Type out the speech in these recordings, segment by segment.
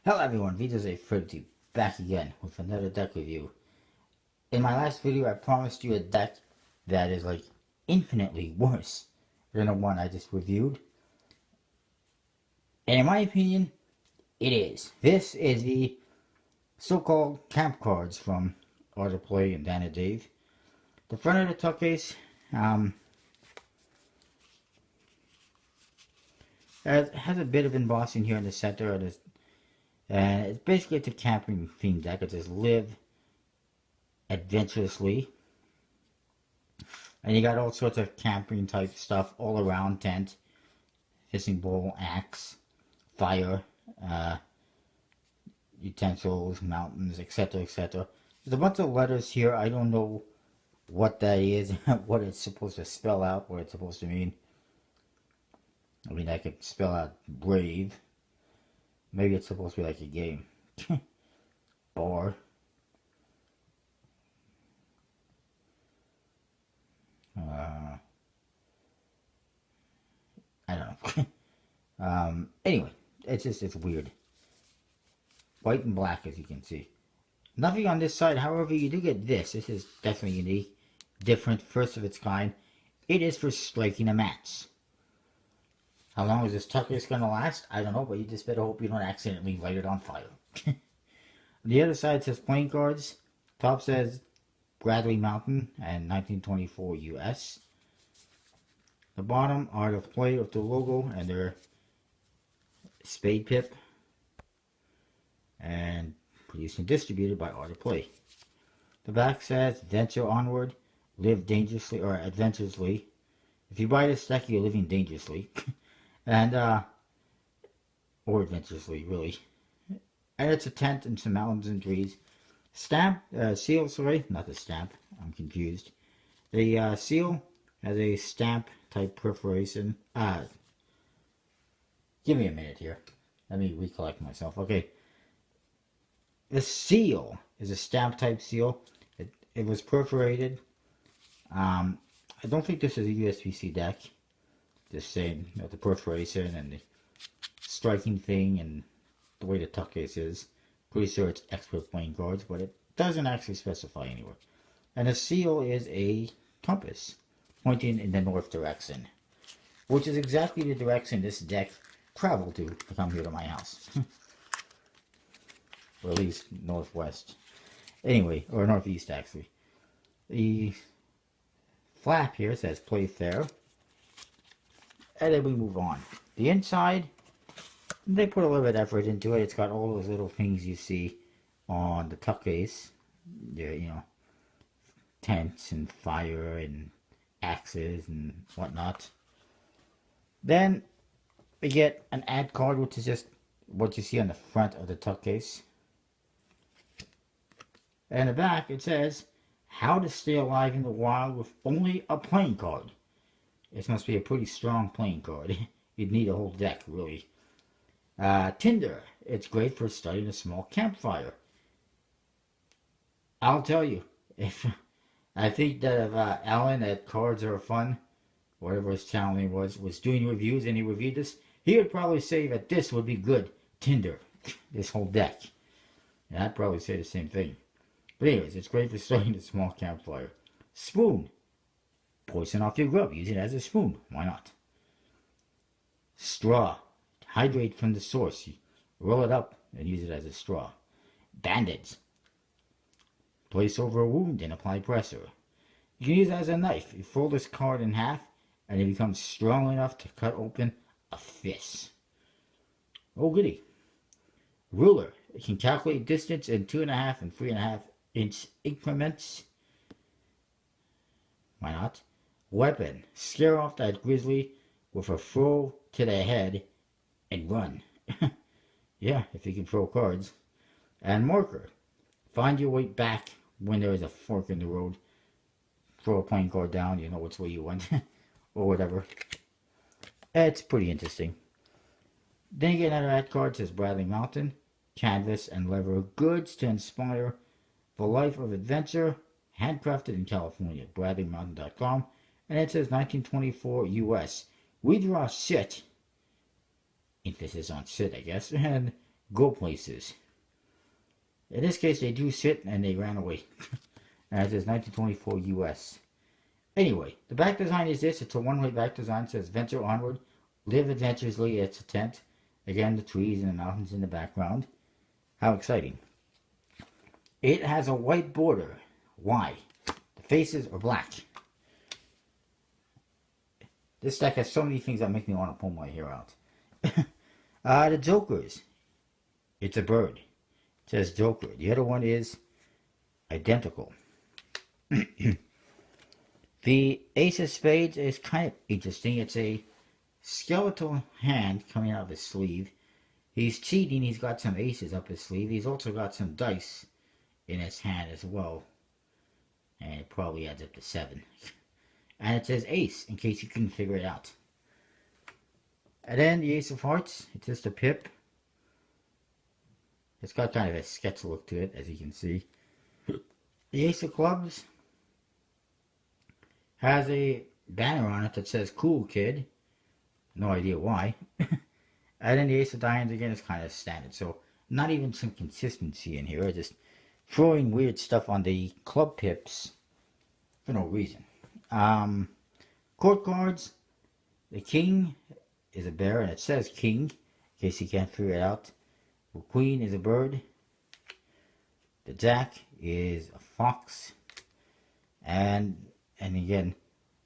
Hello everyone, Vitoz830 back again with another deck review. In my last video I promised you a deck that is like infinitely worse than the one I just reviewed. And in my opinion, it is. This is the so-called camp cards from Art of Play and Dan and Dave. The front of the tuck case has a bit of embossing here in the center of this, and it's basically a camping themed deck. It says live adventurously. And you got all sorts of camping type stuff all around: tent, fishing bowl, axe, fire, utensils, mountains, etc., etc. There's a bunch of letters here. I don't know what that is, what it's supposed to spell out, what it's supposed to mean. I mean, I could spell out brave. Maybe it's supposed to be like a game. Bar. I don't know. Anyway, it's weird. White and black, as you can see. Nothing on this side. However, you do get this. This is definitely unique, different, first of its kind. It is for striking a match. How long is this tucker going to last? I don't know, but you just better hope you don't accidentally light it on fire. The other side says playing cards. Top says Bradley Mountain and 1924 US. The bottom, Art of Play with the logo and their spade pip. And produced and distributed by Art of Play. The back says venture onward, live dangerously or adventurously. If you buy this deck, you're living dangerously. And, or adventurously, really. And it's a tent and some mountains and trees. Stamp, seal, sorry, not the stamp, I'm confused. The seal has a stamp type perforation. Give me a minute here. Let me recollect myself. Okay. The seal is a stamp type seal. It was perforated. I don't think this is a USPC deck. Just saying, you know, the perforation and the striking thing and the way the tuck case is. Pretty sure it's expert playing cards, but it doesn't actually specify anywhere. And the seal is a compass pointing in the north direction, which is exactly the direction this deck traveled to come here to my house. Or at least northwest. Anyway, or northeast actually. The flap here says play fair. And then we move on. The inside, they put a little bit of effort into it. It's got all those little things you see on the tuck case. Yeah, you know, tents and fire and axes and whatnot. Then we get an ad card, which is just what you see on the front of the tuck case. And the back, it says, how to stay alive in the wild with only a playing card. This must be a pretty strong playing card. You'd need a whole deck, really. Tinder. It's great for starting a small campfire. I'll tell you, if I think that if Alan at Cards Are Fun, whatever his channel name was doing reviews and he reviewed this, he would probably say that this would be good. Tinder. This whole deck. And I'd probably say the same thing. But anyways, it's great for starting a small campfire. Spoon. Poison off your grub. Use it as a spoon. Why not? Straw. Hydrate from the source. You roll it up and use it as a straw. Bandage. Place over a wound and apply pressure. You can use it as a knife. You fold this card in half and it becomes strong enough to cut open a fist. Oh goody. Ruler. It can calculate distance in 2.5 and 3.5 inch increments. Why not? Weapon. Scare off that grizzly with a throw to the head and run. Yeah, if you can throw cards. And marker. Find your way back when there is a fork in the road. Throw a playing card down, you know which way you went. Or whatever. It's pretty interesting. Then you get another ad card, says Bradley Mountain. Canvas and leather goods to inspire the life of adventure. Handcrafted in California. BradleyMountain.com. And it says 1924 US. We draw shit. Emphasis on shit, I guess. And go places. In this case, they do sit and they ran away. And it says 1924 US. Anyway, the back design is this. It's a one-way back design. It says venture onward, live adventurously. It's a tent. Again, the trees and the mountains in the background. How exciting. It has a white border. Why? The faces are black. This deck has so many things that make me want to pull my hair out. The Jokers. It's a bird. It says Joker. The other one is identical. The Ace of Spades is kind of interesting. It's a skeletal hand coming out of his sleeve. He's cheating. He's got some aces up his sleeve. He's also got some dice in his hand as well. And it probably adds up to 7. And it says Ace, in case you couldn't figure it out. And then the Ace of Hearts. It's just a pip. It's got kind of a sketch look to it, as you can see. The Ace of Clubs has a banner on it that says Cool Kid. No idea why. And then the Ace of Diamonds again is kind of standard. So not even some consistency in here. Just throwing weird stuff on the club pips for no reason. Court cards. The King is a bear and it says King, in case you can't figure it out. The Queen is a bird. The Jack is a fox. And again,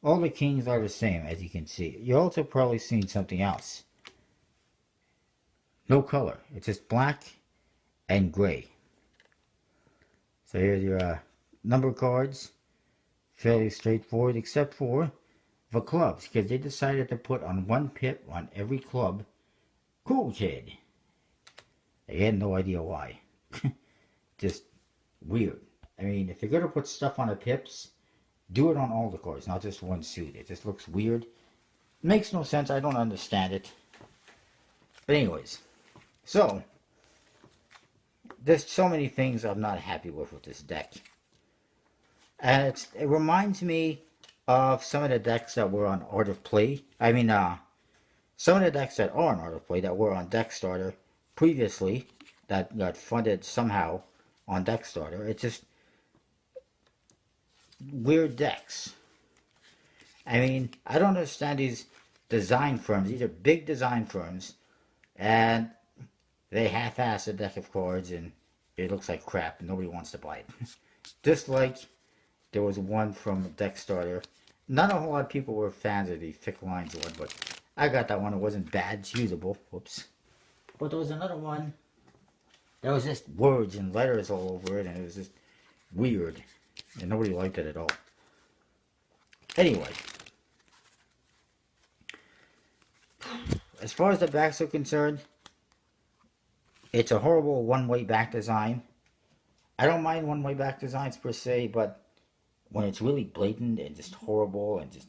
all the kings are the same, as you can see. You're also probably seeing something else. No color. It's just black and gray. So here's your number cards. Fairly straightforward, except for the clubs, because they decided to put on one pip on every club, Cool Kid. They had no idea why. Just weird. I mean, if you're going to put stuff on the pips, do it on all the cards, not just one suit. It just looks weird. Makes no sense. I don't understand it. But anyways, so there's so many things I'm not happy with this deck. And it reminds me of some of the decks that were on Art of Play. I mean, some of the decks that are on Art of Play that were on Deck Starter previously, that got funded somehow on Deck Starter. It's just weird decks. I mean, I don't understand these design firms. These are big design firms, and they half-ass a deck of cards, and it looks like crap, and nobody wants to buy it. Just like there was one from Deck Starter. Not a whole lot of people were fans of the Thick Lines one, but I got that one. It wasn't bad. It's usable. Whoops. But there was another one that was just words and letters all over it, and it was just weird. And nobody liked it at all. Anyway. As far as the backs are concerned, it's a horrible one-way back design. I don't mind one-way back designs per se, but when it's really blatant and just horrible and just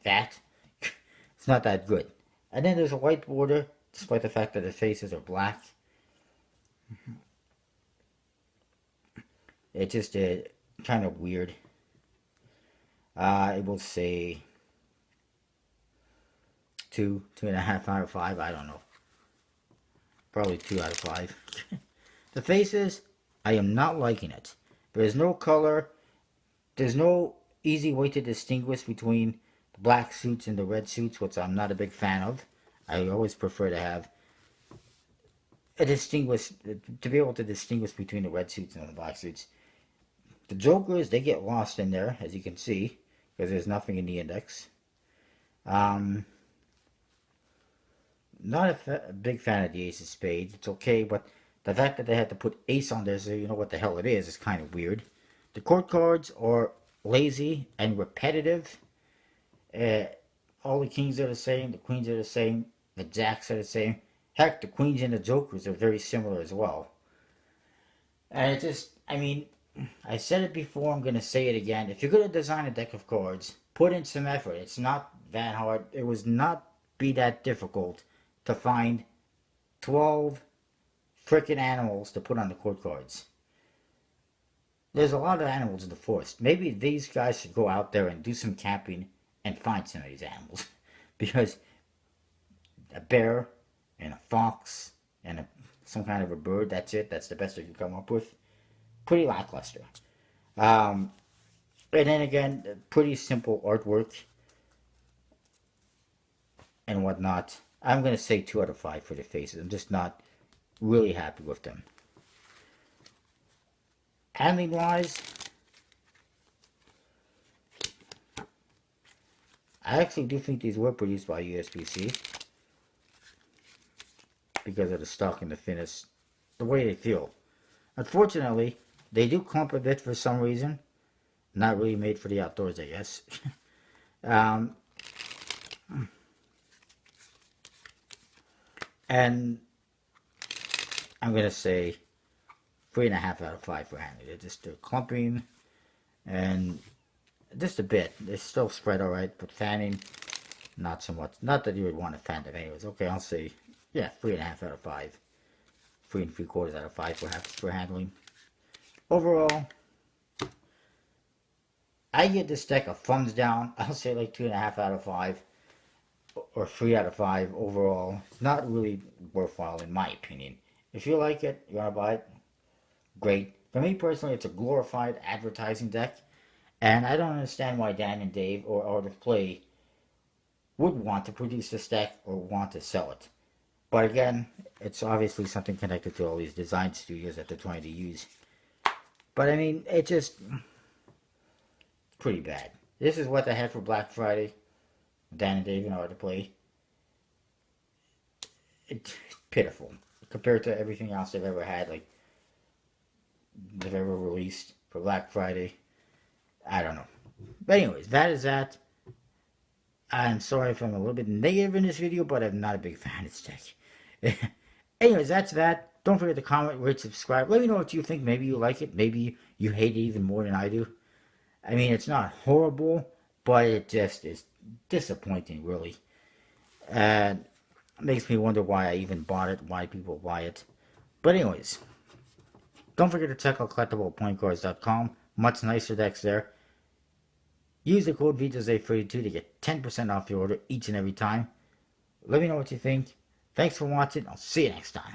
fat, it's not that good. And then there's a white border, despite the fact that the faces are black. It's just kind of weird. I will say 2.5 out of 5. I don't know. Probably 2 out of 5. The faces, I am not liking it. There is no color. There's no easy way to distinguish between the black suits and the red suits, which I'm not a big fan of. I always prefer to have to be able to distinguish between the red suits and the black suits. The Jokers, they get lost in there, as you can see, because there's nothing in the index. Not a big fan of the Ace of Spades. It's okay, but the fact that they had to put Ace on there so you know what the hell it is kind of weird. The court cards are lazy and repetitive. All the kings are the same. The queens are the same. The jacks are the same. Heck, the queens and the jokers are very similar as well. And it just, I mean, I said it before, I'm going to say it again. If you're going to design a deck of cards, put in some effort. It's not that hard. It would not be that difficult to find 12 frickin' animals to put on the court cards. There's a lot of animals in the forest. Maybe these guys should go out there and do some camping and find some of these animals. Because a bear, and a fox and some kind of a bird. That's it. That's the best I could come up with. Pretty lackluster. And then again, pretty simple artwork and whatnot. I'm going to say 2 out of 5 for the faces. I'm just not really happy with them. Handling wise, I actually do think these were produced by USPC because of the stock and the finish, the way they feel. Unfortunately, they do clump a bit for some reason. Not really made for the outdoors, I guess. And I'm going to say 3.5 out of 5 for handling. They're clumping and just a bit. They still spread alright, but fanning, not so much. Not that you would want to fan them anyways. Okay, I'll say, yeah, 3.5 out of 5. 3 3/4 out of 5 for handling. Overall, I give this deck a thumbs down. I'll say like 2.5 out of 5. Or 3 out of 5 overall. It's not really worthwhile in my opinion. If you like it, you want to buy it, great. For me personally, it's a glorified advertising deck. And I don't understand why Dan and Dave or Art of Play would want to produce this deck or want to sell it. But again, it's obviously something connected to all these design studios that they're trying to use. But I mean, it's just pretty bad. This is what they had for Black Friday. Dan and Dave and Art of Play. It's pitiful compared to everything else they've ever had, like they've ever released for Black Friday. I don't know. But anyways, that is that. I'm sorry if I'm a little bit negative in this video, but I'm not a big fan of this deck. Anyways, that's that. Don't forget to comment, rate, subscribe. Let me know what you think. Maybe you like it. Maybe you hate it even more than I do. I mean, it's not horrible, but it just is disappointing, really. And it makes me wonder why I even bought it, why people buy it. But anyways, don't forget to check out collectiblepointcards.com. Much nicer decks there. Use the code VJose32 to get 10% off your order each and every time. Let me know what you think. Thanks for watching. I'll see you next time.